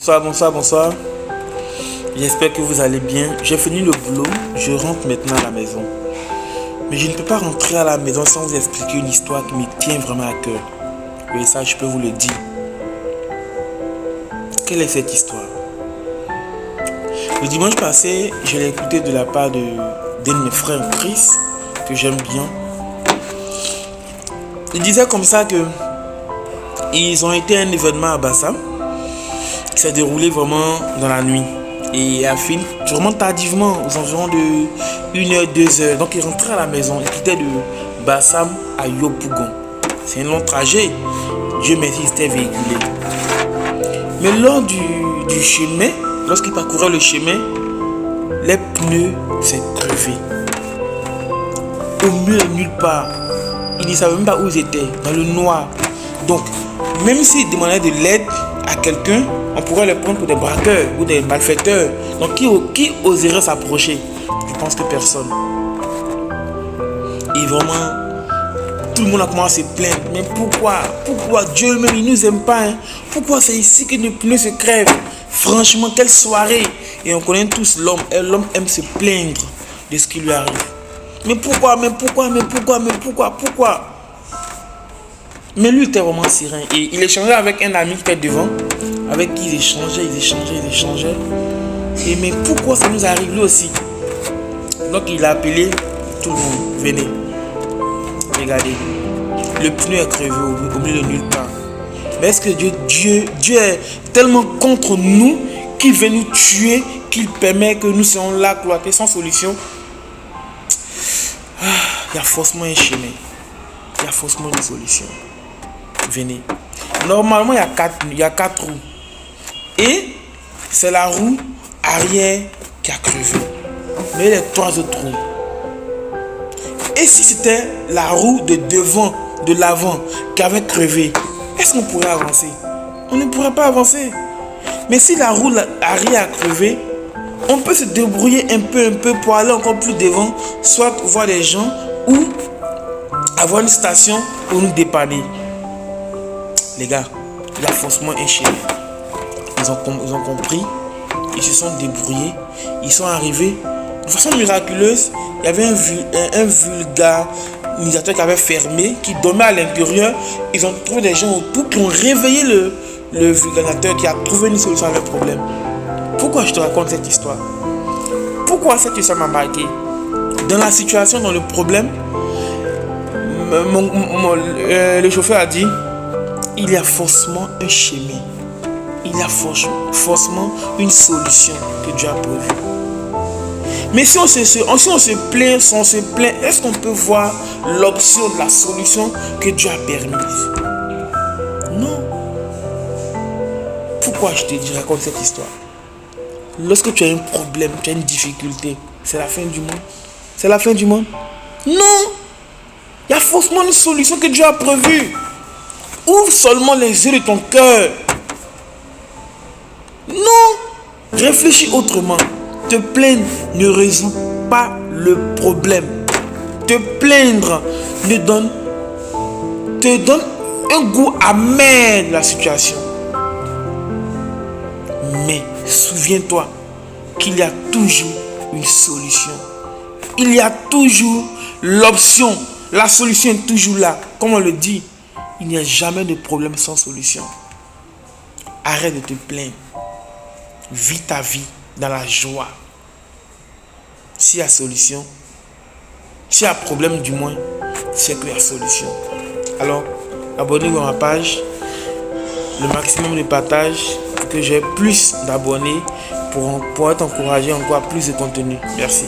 Bonsoir. J'espère que vous allez bien. J'ai fini le boulot, je rentre maintenant à la maison. Mais je ne peux pas rentrer à la maison sans vous expliquer une histoire qui me tient vraiment à cœur. Et ça, je peux vous le dire. Quelle est cette histoire? Le dimanche passé, je l'ai écouté de la part d'un de mes frères Chris, que j'aime bien. Il disait comme ça que ils ont été à un événement à Bassam qui s'est déroulé vraiment dans la nuit et a fini vraiment tardivement, aux environs de 1h, 2h. Donc ils rentraient à la maison, ils quittaient de Bassam à Yopougon. C'est un long trajet. Dieu merci, c'était véhiculé. Mais lors du chemin, lorsqu'ils parcouraient le chemin, les pneus s'est crevé. Au milieu de nulle part. Ils ne savaient même pas où ils étaient, dans le noir. Donc, même s'ils demandaient de l'aide à quelqu'un, on pourrait les prendre pour des braqueurs ou des malfaiteurs. Donc, qui oserait s'approcher? Je pense que personne. Et vraiment, tout le monde a commencé à se plaindre. Mais pourquoi Dieu même, il ne nous aime pas, hein? Pourquoi c'est ici que nos pneus se crèvent? Franchement, quelle soirée! Et on connaît tous l'homme. Et l'homme aime se plaindre de ce qui lui arrive. Mais pourquoi? Mais lui était vraiment serein. Et il échangeait avec un ami qui était devant, avec qui ils échangeaient. Et mais pourquoi ça nous arrive lui aussi? Donc il a appelé tout le monde. Venez. Regardez. Le pneu est crevé au milieu de nulle part. Mais est-ce que Dieu est tellement contre nous qu'il veut nous tuer, qu'il permet que nous soyons là, cloîtrés, sans solution? Il y a forcément un chemin. Il y a forcément une solution. Venez. Normalement, il y a quatre roues. Et c'est la roue arrière qui a crevé. Mais il y a les 3 autres roues. Et si c'était la roue de devant, de l'avant, qui avait crevé, est-ce qu'on pourrait avancer? On ne pourrait pas avancer. Mais si la roue arrière a crevé, on peut se débrouiller un peu pour aller encore plus devant, soit voir des gens ou avoir une station pour nous dépanner. Les gars, il y a forcément un chemin. Ils ont compris, ils se sont débrouillés, ils sont arrivés. De façon miraculeuse, il y avait un vulgarisateur qui avait fermé, qui dormait à l'intérieur. Ils ont trouvé des gens autour qui ont réveillé le vulgarisateur qui a trouvé une solution à leur problème. Pourquoi je te raconte cette histoire? Pourquoi cette histoire m'a marqué? Dans la situation, dans le problème, le chauffeur a dit, il y a forcément un chemin. Il y a forcément une solution que Dieu a prévue. Mais si on se plaint, est-ce qu'on peut voir l'option de la solution que Dieu a permise? Non. Pourquoi je te raconte cette histoire? Lorsque tu as un problème, tu as une difficulté, c'est la fin du monde. C'est la fin du monde? Non! Il y a forcément une solution que Dieu a prévue. Ouvre seulement les yeux de ton cœur. Non! Réfléchis autrement. Te plaindre ne résout pas le problème. Te plaindre te donne un goût amer de la situation. Mais souviens-toi qu'il y a toujours une solution. Il y a toujours l'option. La solution est toujours là. Comme on le dit, il n'y a jamais de problème sans solution. Arrête de te plaindre. Vis ta vie dans la joie. S'il y a solution, s'il y a problème du moins, c'est qu'il y a solution. Alors, abonnez-vous à ma page. Le maximum de partage pour que j'ai plus d'abonnés pour être encouragé encore à plus de contenu. Merci.